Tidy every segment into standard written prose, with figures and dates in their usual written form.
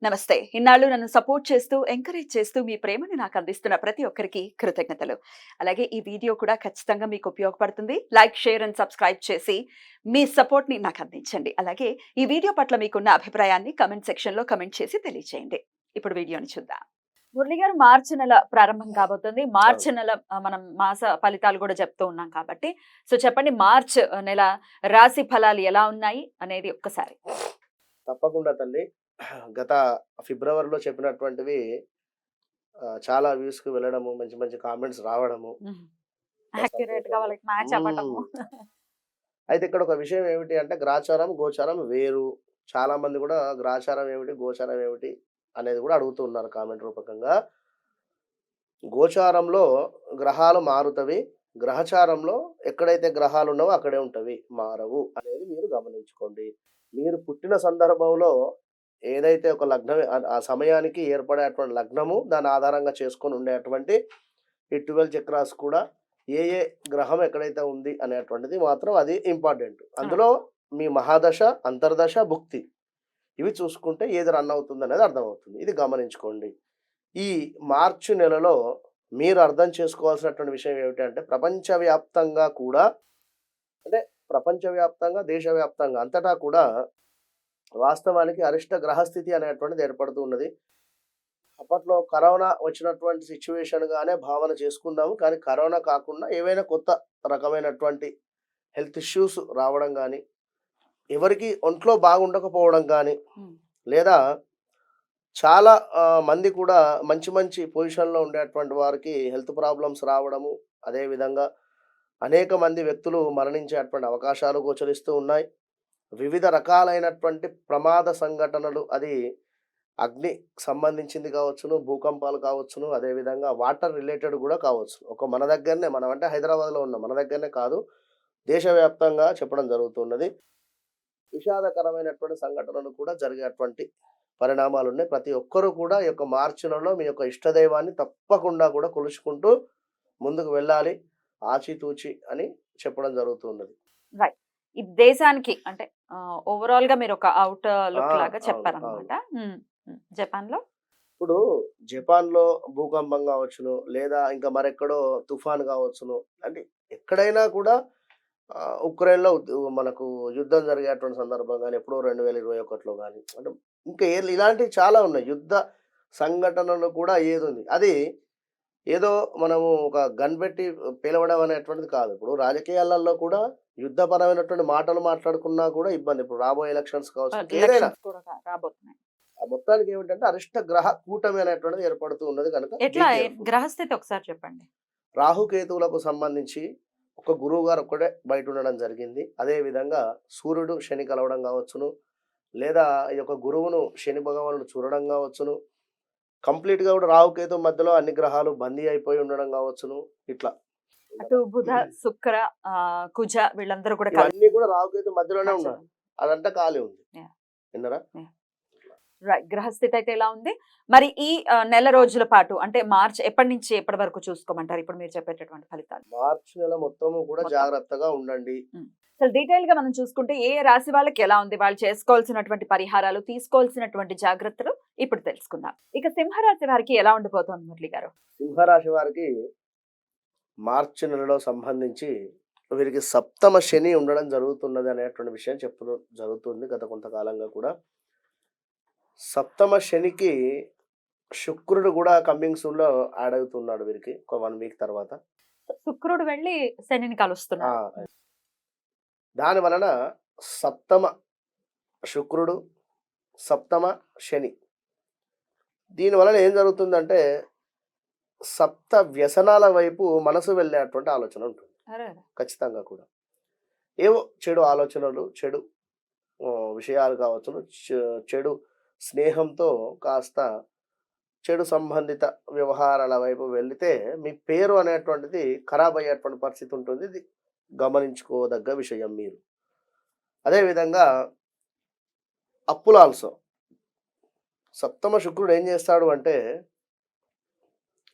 నమస్తే. ఇన్నాళ్ళు నన్ను సపోర్ట్ చేస్తూ, ఎంకరేజ్ చేస్తూ మీ ప్రేమని నాకు అందిస్తున్న ప్రతి ఒక్కరికి కృతజ్ఞతలు. అలాగే ఈ వీడియో కూడా ఖచ్చితంగా మీకు ఉపయోగపడుతుంది. లైక్, షేర్ అండ్ సబ్స్క్రైబ్ చేసి మీ సపోర్ట్‌ని నాకు అందించండి. అలాగే ఈ వీడియో పట్ల మీకున్న అభిప్రాయాన్ని కామెంట్ సెక్షన్‌లో కామెంట్ చేసి తెలియజేయండి. ఇప్పుడు వీడియోని చూద్దాం. మురళి గారు, మార్చి నెల ప్రారంభం కాబోతుంది. అవును. మార్చి నెల మనం మాస ఫలితాలు కూడా చెప్తూ ఉన్నాం కాబట్టి, సో చెప్పండి, మార్చ్ నెల రాశి ఫలాలు ఎలా ఉన్నాయి అనేది ఒక్కసారి? తప్పకుండా తల్లి. గత ఫిబ్రవరిలో చెప్పినటువంటివి చాలా వ్యూస్‌కి వెళ్ళడము, మంచి మంచి కామెంట్స్ రావడము, హ్మ్. మా యాక్యురేట్‌గా సపోర్టని. వాళ్ళకి మ్యాచ్ హ్మ్. అవ్వటము. అయితే ఇక్కడ ఒక విషయం ఏమిటి అంటే గ్రాచారం, గోచారం వేరు. చాలామంది గూడా గ్రాచారం ఏమిటి, గోచారం ఏమిటి అనేది గూడా అడుగుతూ ఉన్నారు కామెంట్ రూపకంగా. గోచారంలో గ్రహాలు మారుతవి. గ్రహచారంలో ఎక్కడైతే గ్రహాలున్నావో అక్కడే ఉంటవి. మారవు అనేది మీరు గమనించుకోండి. మీరు పుట్టిన సందర్భంలో ఏదైతే ఒక లగ్నం ఆ సమయానికి ఏర్పడేటువంటి లగ్నము, దాన్ని ఆధారంగా చేసుకొని ఉండేటువంటి ఈ 12 చక్రాస్ కూడా ఏ ఏ గ్రహం ఎక్కడైతే ఉంది అనేటువంటిది మాత్రం అది ఇంపార్టెంట్. అవును. అందులో మీ మహాదశ, అంతర్దశ, భుక్తి ఇవి చూసుకుంటే ఏది రన్ అవుతుందనేది అర్థమవుతుంది. ఇది గమనించుకోండి. ఈ మార్చి నెలలో మీరు అర్థం చేసుకోవాల్సినటువంటి విషయం ఏమిటంటే ప్రపంచవ్యాప్తంగా కూడా అంటే ప్రపంచవ్యాప్తంగా, దేశవ్యాప్తంగా అంతటా కూడా వాస్తవానికి అరిష్ట గ్రహస్థితి అనేటువంటిది ఏర్పడుతూ ఉన్నది. అప్పట్లో కరోనా వచ్చినటువంటి సిట్యుయేషన్‌గానే భావన చేసుకుందాము. కానీ కరోనా కాకుండా ఏవైనా కొత్త రకమైనటువంటి హెల్త్ ఇష్యూస్ రావడం గానీ, ఎవరికీ ఒంట్లో బాగుండకపోవడం గానీ, హ్మ్. లేదా చాలా మంది కూడా మంచి మంచి పొజిషన్‌లో ఉండేటువంటి వారికి హెల్త్ ప్రాబ్లమ్స్ రావడము, అదే విధంగా అనేక మంది వ్యక్తులు మరణించేటువంటి అవకాశాలు గోచరిస్తూ ఉన్నాయి. వివిధ రకాలైనటువంటి ప్రమాద సంఘటనలు అది అగ్ని సంబంధించింది కావచ్చును, భూకంపాలు కావచ్చును, అదే విధంగా వాటర్ రిలేటెడ్ గూడా కావచ్చు. మన దగ్గరనే మనం అంటే హైదరాబాద్‌లో ఉన్నాం. మన దగ్గరనే కాదు, దేశవ్యాప్తంగా చెప్పడం జరుగుతున్నది. విషాదకరమైనటువంటి సంఘటనలు కూడా జరిగేటువంటి పరిణామాలున్నాయి. ప్రతి ఒక్కరు కూడా ఈ యొక్క మార్చి నెలలో మీ యొక్క ఇష్టదైవాన్ని తప్పకుండా కూడా కొలుచుకుంటూ ముందుకు వెళ్ళాలి. ఆచితూచి అని చెప్పడం జరుగుతున్నది. రైట్. ఈ దేశానికి అంటే ఓవరాల్‌గా మీరొక ఔట్ ఆ! లుక్ లాగా అవును. అవును. చెప్పారనమాట. హ్మ్. హ్మ్. జపాన్‌లో? ఇప్పుడు జపాన్‌లో భూకంపం గావచ్చును, లేదా ఇంకా మరెక్కడో తుఫాన్ గావచ్చును. అంటే ఎక్కడైనా కూడా ఉక్రెయిన్‌లో మనకు యుద్ధం జరిగేటువంటి సందర్భం గాని, ఎప్పుడో 2021లో గాని, అంటే ఇంకా ఇలాంటివి చాలా ఉన్నాయి. యుద్ధ సంఘటనలు కూడా ఏదుంది. అది ఏదో మనము ఒక గన్ పెట్టి పేలవడం అనేటువంటిది కాదు. ఇప్పుడు రాజకీయాలలో కూడా యుద్ధపరమైనటువంటి మాటలు మాట్లాడుకున్నా కూడా ఇబ్బంది. ఇప్పుడు రాబోయే ఎలక్షన్స్ కావచ్చు, ఇంకేదైనా. ఎలక్షన్స్ కూడా రాబోతున్నాయి. ఆ మొత్తానికి ఏమిటంటే అరిష్ట గ్రహ కూటమి అనేటువంటిది ఏర్పడుతూ ఉన్నది కనుక బీ ఎట్లా కేర్‌ఫుల్. గ్రహస్థితి ఒకసారి చెప్పండి? రాహుకేతువులకు సంబంధించి ఒక గురువుగారు ఒక్కడే బయట ఉండడం జరిగింది. అదే విధంగా సూర్యుడు, శని కలవడం కావచ్చును, లేదా ఈ యొక్క గురువును శని భగవానుడు చూడడం కావచ్చును. కంప్లీట్‌గా కూడా రాహుకేతు మధ్యలో అన్ని గ్రహాలు బందీ అయిపోయి ఉండడం కావచ్చును. ఇట్లా. అటు బుధ, శుక్ర, కుజ వీళ్ళందరూ కూడా కలిసి ఇవన్నీ కూడా రాహుకేతు మధ్యలోనే ఉన్నారు. నచ్చడం. అదంతా ఖాళీ ఉంది. యాహ్! విన్నారా? యాహ్! రైట్. గ్రహస్థితి అయితే ఎలా ఉంది? మరి ఈ నెల రోజుల పాటు అంటే మార్చ్ ఎప్పటి నుంచి ఎప్పటి వరకు చూసుకోమంటారు? ఇప్పుడు మీరు చెప్పేటటువంటి ఫలితాలు మార్చి నెల మొత్తము కూడా మొత్తం. జాగ్రత్తగా ఉండండి. హ్మ్. అసలు డీటెయిల్‌గా మనం చూసుకుంటే ఏ రాశి వాళ్ళకి ఎలా ఉంది? వాళ్ళు చేసుకోవాల్సినటువంటి పరిహారాలు, తీసుకోవాల్సినటువంటి జాగ్రత్తలు ఇప్పుడు తెలుసుకుందాం. ఇక సింహరాశి వారికి ఎలా ఉండిపోతోంది మురళి గారు? సింహరాశి వారికి మార్చి నెలలో సంబంధించి వీరికి సప్తమ శని ఉండడం జరుగుతున్నది అనేటువంటి విషయం జరుగుతుంది గత కొంతకాలంగా కూడా. సప్తమ శనికి శుక్రుడు కూడా కమింగ్ సూన్‌లో యాడ్ అవుతున్నాడు వీరికి. ఒక 1 వీక్ తర్వాత. శుక్రుడు వెళ్లి శనిని ఆ! కలుస్తున్నాడు. హ్మ్. దాని వలన సప్తమ శుక్రుడు, సప్తమ శని. దీని వలన ఏం జరుగుతుందంటే సప్త వ్యసనాల వైపు మనసు వెళ్ళేటువంటి ఆలోచన ఉంటుంది. అరెరే! ఖచ్చితంగా కూడా. ఏవో చెడు ఆలోచనలు, చెడు విషయాలు కావచ్చును. చెడు స్నేహంతో కాస్త చెడు సంబంధిత వ్యవహారాల వైపు వెళితే మీ పేరు అనేటువంటిది ఖరాబ్ అయ్యేటువంటి పరిస్థితి ఉంటుంది. ఇది గమనించుకోదగ్గ విషయం మీరు. అదే విధంగా అప్పులు ఆల్సో. సప్తమ శుక్రుడు ఏం చేస్తాడు అంటే,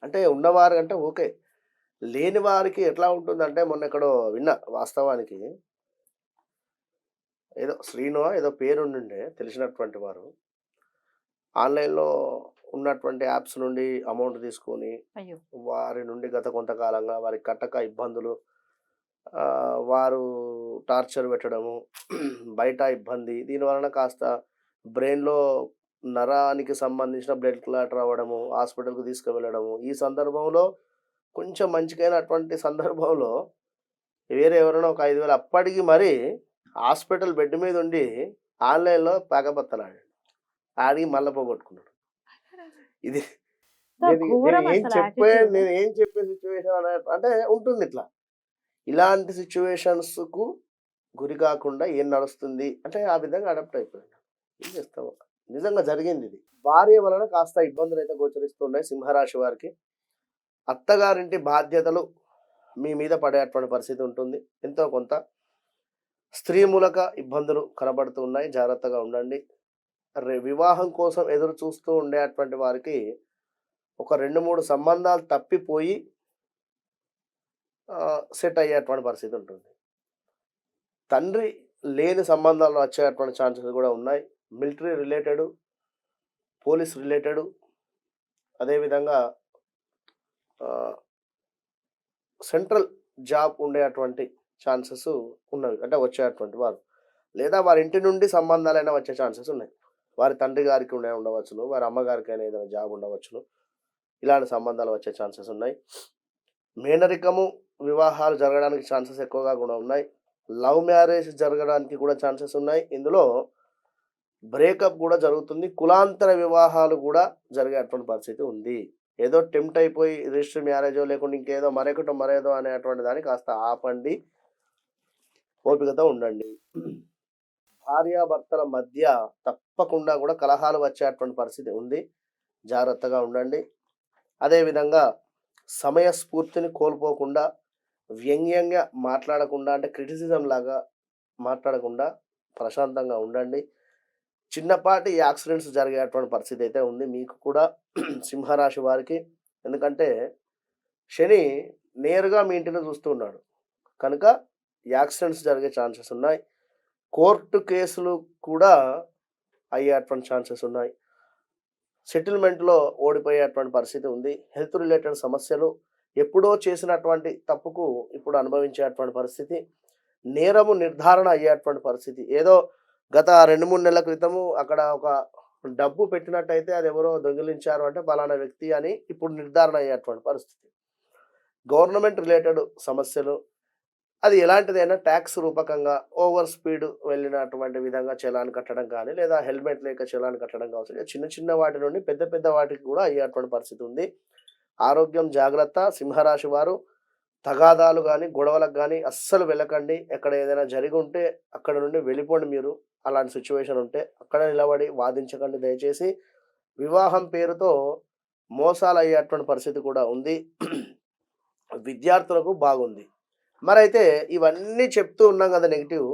అంటే ఉన్నవారు అంటే ఓకే. లేని వారికి ఎట్లా ఉంటుందంటే మొన్న ఎక్కడో విన్నా వాస్తవానికి. ఏదో శ్రీనో ఏదో పేరుండుండే తెలిసినటువంటి వారు. ఆన్‌లైన్‌లో ఉన్నటువంటి యాప్స్ నుండి అమౌంట్ తీసుకొని, అయ్యో! వారి నుండి గత కొంతకాలంగా వారికి కట్టక ఇబ్బందులు, వారు టార్చర్ పెట్టడము, బయట ఇబ్బంది, దీని వలన కాస్త బ్రెయిన్‌లో నరానికి సంబంధించిన బ్లడ్ క్లాట్ రావడము, హాస్పిటల్‌కి తీసుకువెళ్ళడము. ఈ సందర్భంలో కొంచెం మంచిగైనటువంటి సందర్భంలో వేరే ఎవరైనా ఒక 5,000 అప్పటికి మరి హాస్పిటల్ బెడ్ మీద ఉండి ఆన్‌లైన్‌లో పేకబత్తలాడాడు. ఆడి మళ్ళా పోగొట్టుకున్నాడు. ఇది ఎంత ఘోరం అసలు యాటిట్యూడ్. నేను ఏం చెప్పే సిట్యుయేషన్ అంటే ఉంటుంది ఇట్లా. ఇలాంటి సిట్యుయేషన్స్‌కు గురి కాకుండా ఏం నడుస్తుంది అంటే ఆ విధంగా అడాప్ట్ అయిపోయాడు. ఏం చేస్తాం? నిజంగా జరిగిందిది. భార్య వలన కాస్త ఇబ్బందులైతే గోచరిస్తున్నాయి సింహరాశి వారికి. అత్తగారింటి బాధ్యతలు మీ మీద పడేటువంటి పరిస్థితి ఉంటుంది. ఎంతో కొంత స్త్రీ మూలక ఇబ్బందులు కనబడుతూ ఉన్నాయి. జాగ్రత్తగా ఉండండి. వివాహం కోసం ఎదురు చూస్తూ ఉండేటువంటి వారికి ఒక 2, 3 సంబంధాలు తప్పిపోయి సెట్ అయ్యేటువంటి పరిస్థితి ఉంటుంది. తండ్రి లేని సంబంధాలు వచ్చేటువంటి ఛాన్సెస్ కూడా ఉన్నాయి. మిలిటరీ రిలేటెడు, పోలీస్ రిలేటెడు, అదేవిధంగా ఆహ్, సెంట్రల్ జాబ్ ఉండేటువంటి ఛాన్సెస్ ఉన్నవి. అంటే వచ్చేటువంటి వారు. లేదా వారి ఇంటి నుండి సంబంధాలైనా వచ్చే ఛాన్సెస్ ఉన్నాయి. వారి తండ్రి గారికి ఉండవచ్చును. వారి అమ్మగారికైనా ఏదైనా జాబ్ ఉండవచ్చును. ఇలాంటి సంబంధాలు వచ్చే ఛాన్సెస్ ఉన్నాయి. మేనరికము వివాహాలు జరగడానికి ఛాన్సెస్ ఎక్కువగా కూడా ఉన్నాయి. లవ్ మ్యారేజ్ జరగడానికి కూడా ఛాన్సెస్ ఉన్నాయి. ఇందులో బ్రేకప్ కూడా జరుగుతుంది. కులాంతర వివాహాలు కూడా జరిగేటువంటి పరిస్థితి ఉంది. ఏదో టెంప్ట్ అయిపోయి రిజిస్టర్ మ్యారేజో లేకుంటే ఇంకేదో మరేదో అనేటువంటి దాన్ని కాస్త ఆపండి. ఓపికతో ఉండండి. భార్యాభర్తల మధ్య తప్పకుండా కూడా కలహాలు వచ్చేటువంటి పరిస్థితి ఉంది. జాగ్రత్తగా ఉండండి. అదేవిధంగా సమయస్ఫూర్తిని కోల్పోకుండా, వ్యంగ్యంగా మాట్లాడకుండా, అంటే క్రిటిసిజం లాగా మాట్లాడకుండా ప్రశాంతంగా ఉండండి. చిన్నపాటి యాక్సిడెంట్స్ జరిగేటువంటి పరిస్థితి అయితే ఉంది మీకు కూడా సింహరాశి వారికి. ఎందుకంటే శని నేరుగా మీ ఇంటిని చూస్తూ ఉన్నాడు. కనుక యాక్సిడెంట్స్ జరిగే ఛాన్సెస్ ఉన్నాయి. కోర్టు కేసులు కూడా అయ్యేటువంటి ఛాన్సెస్ ఉన్నాయి. సెటిల్మెంట్‌లో ఓడిపోయేటువంటి పరిస్థితి ఉంది. హెల్త్ రిలేటెడ్ సమస్యలు, ఎప్పుడో చేసినటువంటి తప్పుకు ఇప్పుడు అనుభవించేటువంటి పరిస్థితి. నేరము నిర్ధారణ అయ్యేటువంటి పరిస్థితి. ఏదో గత 2, 3 నెలల క్రితము అక్కడ ఒక డబ్బు పెట్టినట్టయితే అది ఎవరో దొంగిలించారు అంటే పలానా వ్యక్తి అని ఇప్పుడు నిర్ధారణ అయ్యేటువంటి పరిస్థితి. గవర్నమెంట్ రిలేటెడ్ సమస్యలు, అది ఎలాంటిదైనా ట్యాక్స్ రూపకంగా ఓవర్ స్పీడ్ వెళ్ళినటువంటి విధంగా చలాన్ కట్టడం కానీ, లేదా హెల్మెట్ లేక చలాన్ కట్టడం కావచ్చు. చిన్న చిన్న వాటి నుండి పెద్ద పెద్ద వాటికి కూడా అయ్యేటువంటి పరిస్థితి ఉంది. ఆరోగ్యం జాగ్రత్త. సింహరాశి వారు తగాదాలు కానీ, గొడవలకు కానీ అస్సలు వెళ్ళకండి. ఎక్కడ ఏదైనా జరిగి ఉంటే అక్కడ నుండి వెళ్ళిపోండి మీరు. అలాంటి సిచ్యువేషన్ ఉంటే అక్కడ నిలబడి వాదించకండి దయచేసి. వివాహం పేరుతో మోసాలు అయ్యేటువంటి పరిస్థితి కూడా ఉంది. విద్యార్థులకు బాగుంది. మరైతే ఇవన్నీ చెప్తూ ఉన్నాం కదా నెగెటివ్.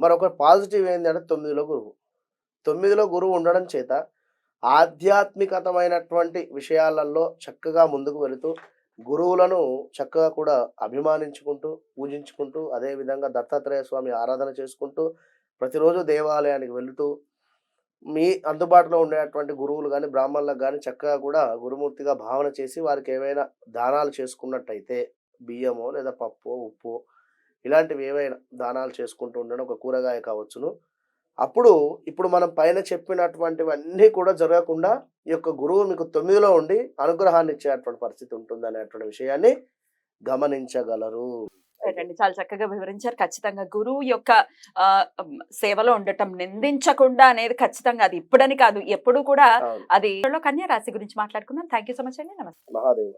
మరొక పాజిటివ్ ఏంటంటే 9లో గురువు. 9లో గురువు ఉండడం చేత ఆధ్యాత్మికతమైనటువంటి విషయాలలో చక్కగా ముందుకు వెళుతూ, గురువులను చక్కగా కూడా అభిమానించుకుంటూ, పూజించుకుంటూ, అదేవిధంగా దత్తాత్రేయ స్వామి ఆరాధన చేసుకుంటూ, ప్రతిరోజు దేవాలయానికి వెళుతూ, మీ అందుబాటులో ఉండేటువంటి గురువులు గానీ, బ్రాహ్మణులకు గానీ చక్కగా కూడా గురుమూర్తిగా భావన చేసి వారికి ఏవైనా దానాలు చేసుకున్నట్టయితే, బియ్యమో లేదా పప్పో, ఉప్పో ఇలాంటివి ఏవైనా దానాలు చేసుకుంటూ ఉండడం, ఒక కూరగాయ కావచ్చును. అప్పుడు ఇప్పుడు మనం పైన చెప్పినటువంటివన్నీ కూడా జరగకుండా ఈ యొక్క గురువు మీకు 9లో ఉండి అనుగ్రహాన్ని ఇచ్చేటువంటి పరిస్థితి ఉంటుందనేటువంటి విషయాన్ని గమనించగలరు. రైట్ అండి. చాలా చక్కగా వివరించారు. ఖచ్చితంగా గురువు యొక్క సేవలో ఉండటం, నిందించకుండా అనేది ఖచ్చితంగా అది ఇప్పుడని కాదు, ఎప్పుడు కూడా అవును. అది కన్యా రాశి గురించి మాట్లాడుకుందాం. థాంక్ యూ సో మచ్ అండి. నమస్తే. మహాదేవ.